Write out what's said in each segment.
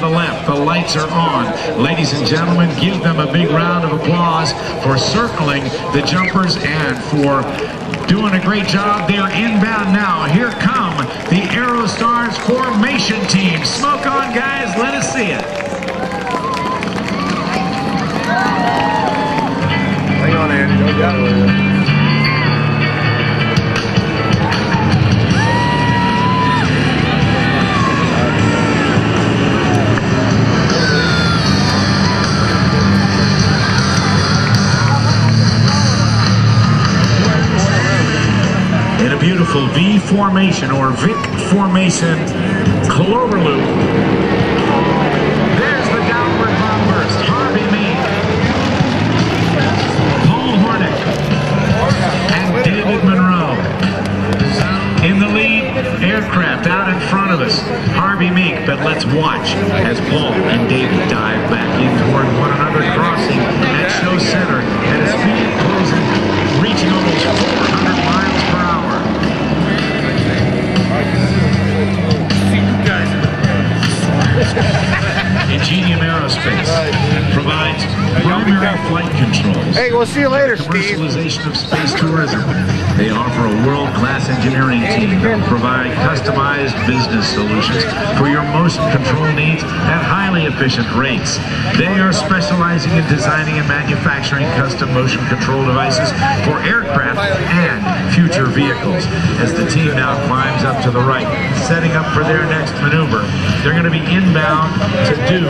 the left. The lights are on. Ladies and gentlemen, give them a big round of applause for circling the jumpers and for doing a great job. They're inbound now. Here come the Aerostars formation team. Smoke on, guys. Let us see it. Hang on, Andy. Don't get with it. In a beautiful V formation or Vic formation clover loop. There's the downward bomb burst. Harvey Meek, Paul Hornick, and David Monroe. In the lead aircraft out in front of us, Harvey Meek, but let's watch as Paul and David dive back in toward one another, crossing at show center at a speed closing, reaching almost 400 miles per hour. Ingenium Aerospace provides primary flight controls. Hey, we'll see you later, Steve. Commercialization of space tourism. They offer a world-class engineering team that will provide customized business solutions for your motion control needs at highly efficient rates. They are specializing in designing and manufacturing custom motion control devices for aircraft and future vehicles. As the team now climbs up to the right, setting up for their next maneuver, they're going to be inbound to do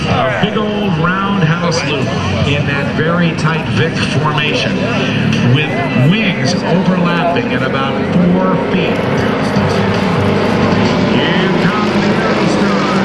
a big old roundhouse loop in that very tight Vic formation with wings overlapping at about 4 feet. Here come the Aerostars.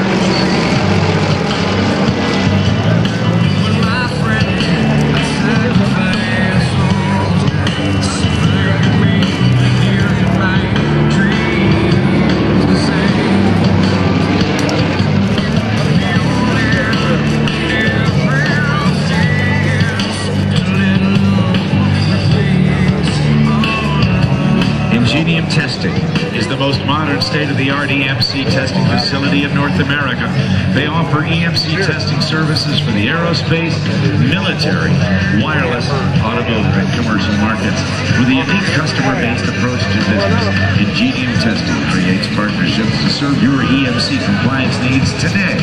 Ingenium Testing is the most modern state-of-the-art EMC testing facility in North America. They offer EMC testing services for the aerospace, military, wireless, automotive, and commercial markets. With a unique customer-based approach to business, Ingenium Testing creates partnerships to serve your EMC compliance needs today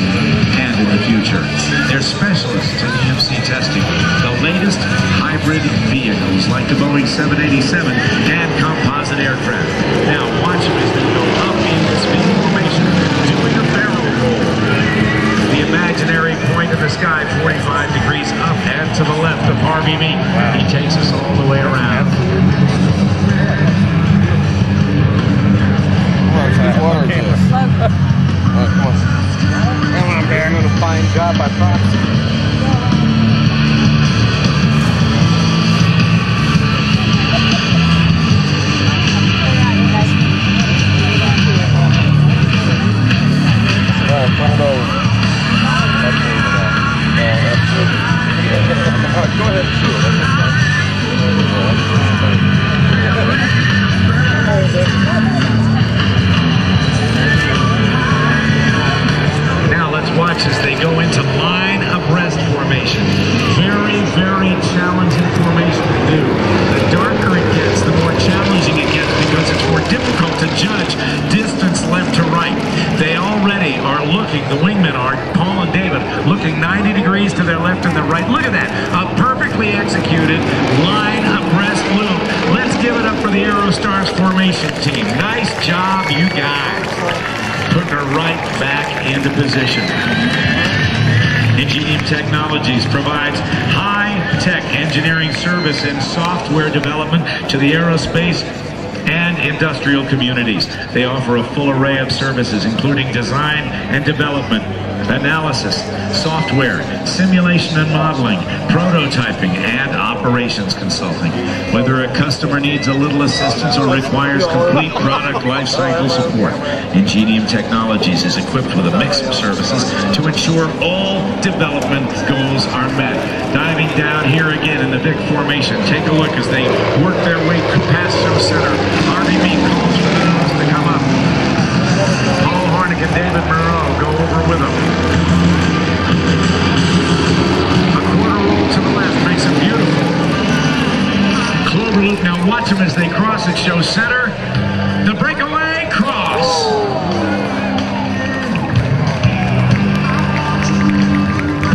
and in the future. They're specialists in EMC testing the latest hybrid vehicles like the Boeing 787 and composite aircraft. Now watch them as they go up in this V formation, doing a barrel roll. The imaginary point in the sky, 45 degrees up and to the left of Harvey Meek. He takes us all the way around. Come on, Bear. Doing a fine job by proxy. Go ahead and shoot it. Now let's watch as they go into line abreast formation. Very, very challenging formation to do. The darker it gets, the more challenging it gets because it's more difficult to judge distance left to right. They already are looking, the wingmen are, Paul and David, looking 90 degrees to their left and their right. Look at that, a perfectly executed line abreast loop. Let's give it up for the Aerostars formation team. Nice job, you guys. Putting her right back into position. Ingenium Technologies provides high-tech engineering service and software development to the aerospace and industrial communities. They offer a full array of services, including design and development, analysis, software, simulation and modeling, prototyping, and operations consulting. Whether a customer needs a little assistance or requires complete product lifecycle support, Ingenium Technologies is equipped with a mix of services to ensure all development goals are met. Diving down here again in the Vic formation, take a look as they work their way past show center. Harvey Meek calls for the nose to come up. Paul Hornick and David Monroe go more with them. A quarter roll to the left makes it beautiful. Clover loop, now watch them as they cross it, show center. The breakaway cross.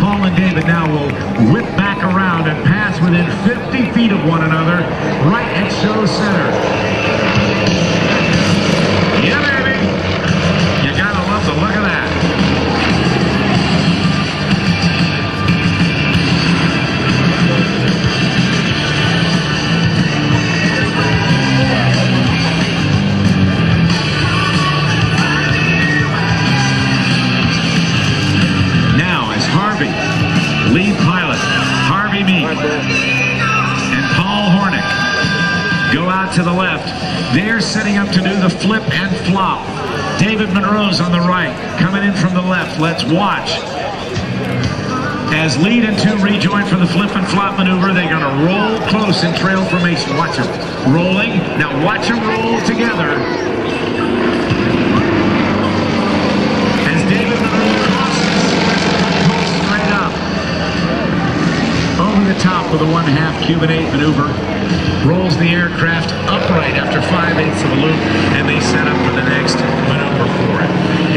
Paul and David now will whip back around and pass within 50 feet of one another, right at show center. Yeah, baby. You gotta love the look of that. Now, as Harvey, lead pilot, Harvey Meek, and Paul Hornick go out to the left. They're setting up to do the flip and flop. David Monroe's on the right, coming in from the left. Let's watch. As lead and two rejoin for the flip and flop maneuver, they're going to roll close in trail formation. Watch them rolling. Now watch them roll together. As David Monroe crosses, pulls straight up. Over the top with a 1/2 Cuban 8 maneuver. Rolls the aircraft upright after 5/8 of a loop, and they set up for the next maneuver for it.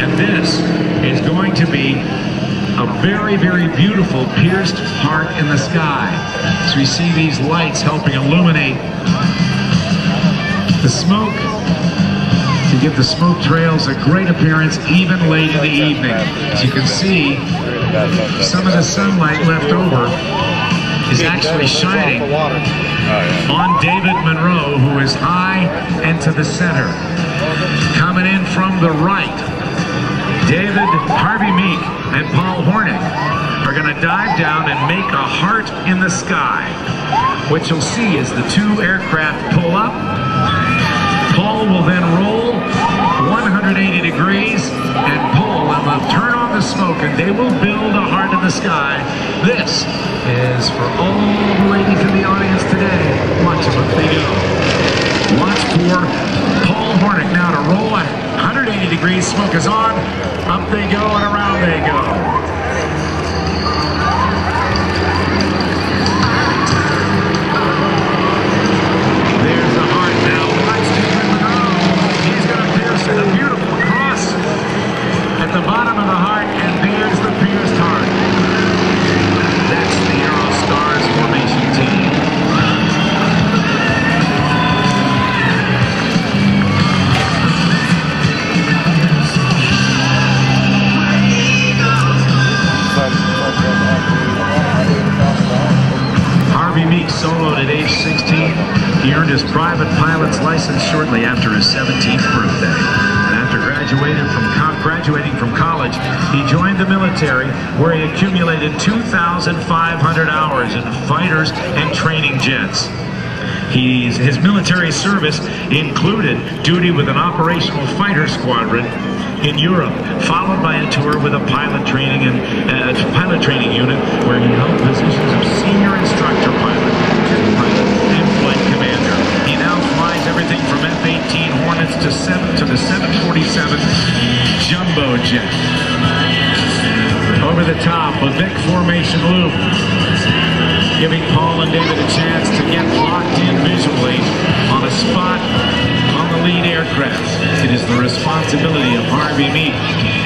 And this is going to be a very, very beautiful pierced heart in the sky. So we see these lights helping illuminate the smoke to give the smoke trails a great appearance even late in the evening. As you can see, some of the sunlight left over is actually shining on David Monroe, who is high and to the center. Coming in from the right, David, Harvey Meek, and Paul Hornick are going to dive down and make a heart in the sky. What you'll see is the two aircraft pull up. Paul will then roll 180 degrees and pull, and they'll turn on the smoke, and they will build a heart in the sky. This is for all the ladies in the audience today. Watch them if they go. Watch for Paul Hornick now to roll 180 degrees. Smoke is on. Up they go and around they go. There's the heart now. Watch David Monroe. He's going to pierce it. A beautiful cross at the bottom of the heart, and there's the pierced heart. That's the Aerostars formation team. Harvey Meek soloed at age 16. He earned his private pilot's license shortly after his 17th birthday. And after graduating from college, he joined the military, where he accumulated 2,500 hours in fighters and training jets. His military service included duty with an operational fighter squadron in Europe, followed by a tour with a pilot training unit, where he held positions of senior instructor pilot, and flight commander. He now flies everything from F-18 Hornets to the 747 jumbo jet. Over the top, a Vic formation loop, giving Paul and David a chance to get locked in visually on a spot on the lead aircraft. It is the responsibility of Harvey Meek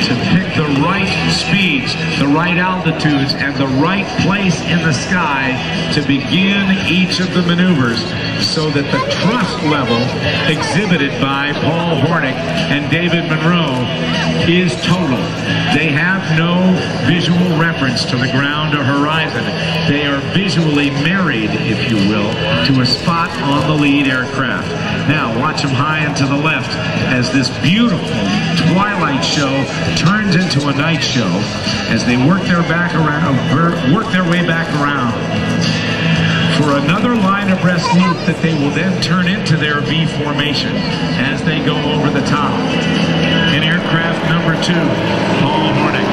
to pick the right speeds, the right altitudes, and the right place in the sky to begin each of the maneuvers, so that the trust level exhibited by Paul Hornick and David Monroe is total. They have no visual reference to the ground or horizon. They are visually married, if you will, to a spot on the lead aircraft. Now watch them high and to the left as this beautiful twilight show turns into a night show as they work their way back around for another line abreast loop that they will then turn into their V formation as they go over the top. In aircraft number 2, Paul Hornick,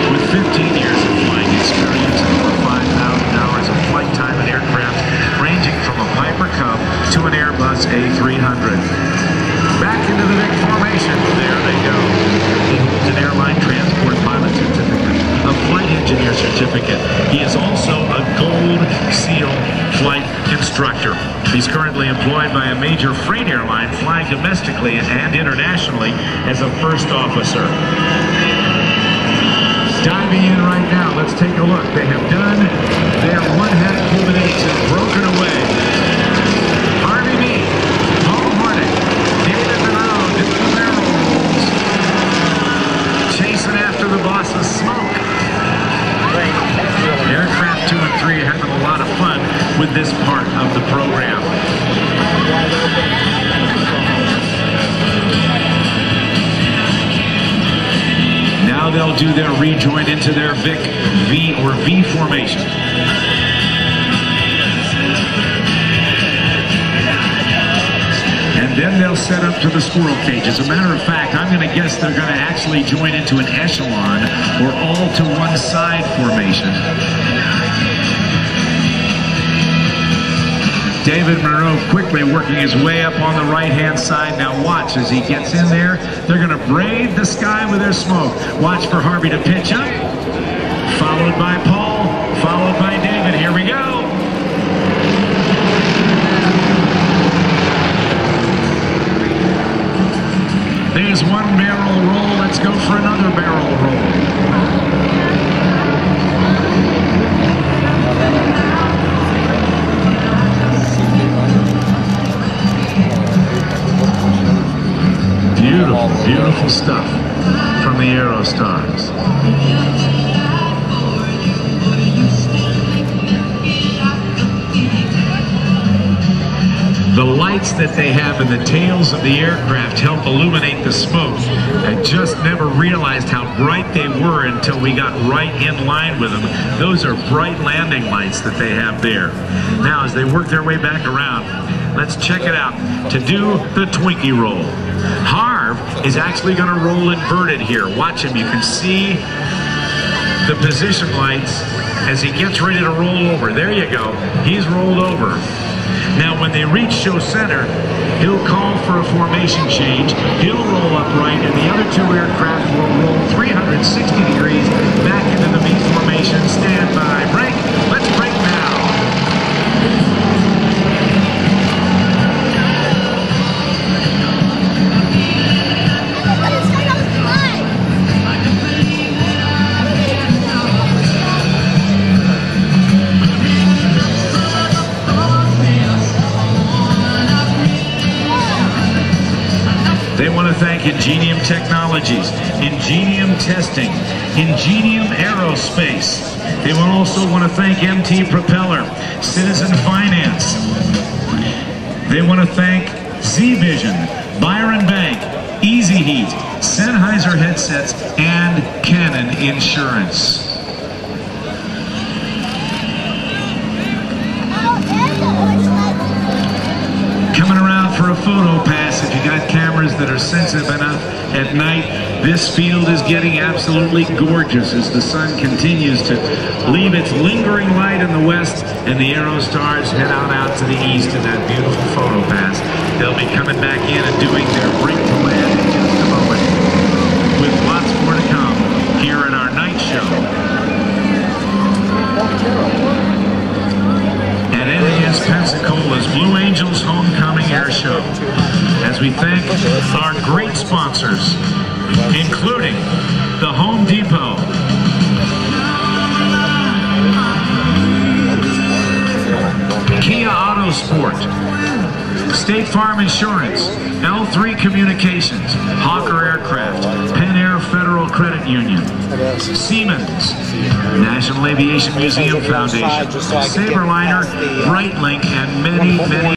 with 15 years of flying experience and over 5,000 hours of flight time in aircraft, ranging from a Piper Cub to an Airbus A300. Back into the big formation. There they go. He holds an airline transport certificate. He is also a Gold SEAL flight instructor. He's currently employed by a major freight airline flying domestically and internationally as a first officer. Diving in right now, let's take a look. They have done their one-hat illuminated and broken away. Harvey B, Paul Hornick, David Monroe doing the barrel rolls, chasing after the boss's smoke. Aircraft 2 and 3 are having a lot of fun with this part of the program. Now they'll do their rejoin into their V formation. And then they'll set up to the squirrel cage. As a matter of fact, I'm going to guess they're going to actually join into an echelon or all to one side formation. David Monroe quickly working his way up on the right-hand side. Now watch as he gets in there. They're going to braid the sky with their smoke. Watch for Harvey to pitch up. Followed by Paul. Followed by David. Here we go. There's one barrel roll. Let's go for another barrel roll. Beautiful, beautiful stuff from the Aerostars. The lights that they have in the tails of the aircraft help illuminate the smoke. I just never realized how bright they were until we got right in line with them. Those are bright landing lights that they have there. Now, as they work their way back around, let's check it out. To do the Twinkie roll, Harv is actually going to roll inverted here. Watch him. You can see the position lights as he gets ready to roll over. There you go. He's rolled over. Now, when they reach show center, he'll call for a formation change. He'll roll upright, and the other two aircraft will roll 360 degrees back into the V formation. Stand by. Break. Let's break now. They want to thank Ingenium Technologies, Ingenium Testing, Ingenium Aerospace. They will also want to thank MT Propeller, Citizen Finance. They want to thank Z-Vision, Byron Bank, Easy Heat, Sennheiser Headsets, and Canon Insurance. Coming around for a photo pass, if you got cameras that are sensitive enough at night, this field is getting absolutely gorgeous as the sun continues to leave its lingering light in the west and the Aerostars head out to the east in that beautiful photo pass. They'll be coming back in and doing their break to land in just a moment, with lots more to come here at our night show at NAS Pensacola's Blue Angels Homecoming Airshow, as we thank our great sponsors, including the Home Depot, Kia Autosport, State Farm Insurance, L3 Communications, Hawker Aircraft, Penn Air Federal Credit Union, Siemens, National Aviation Museum Foundation, Saberliner, Brightlink, and many, many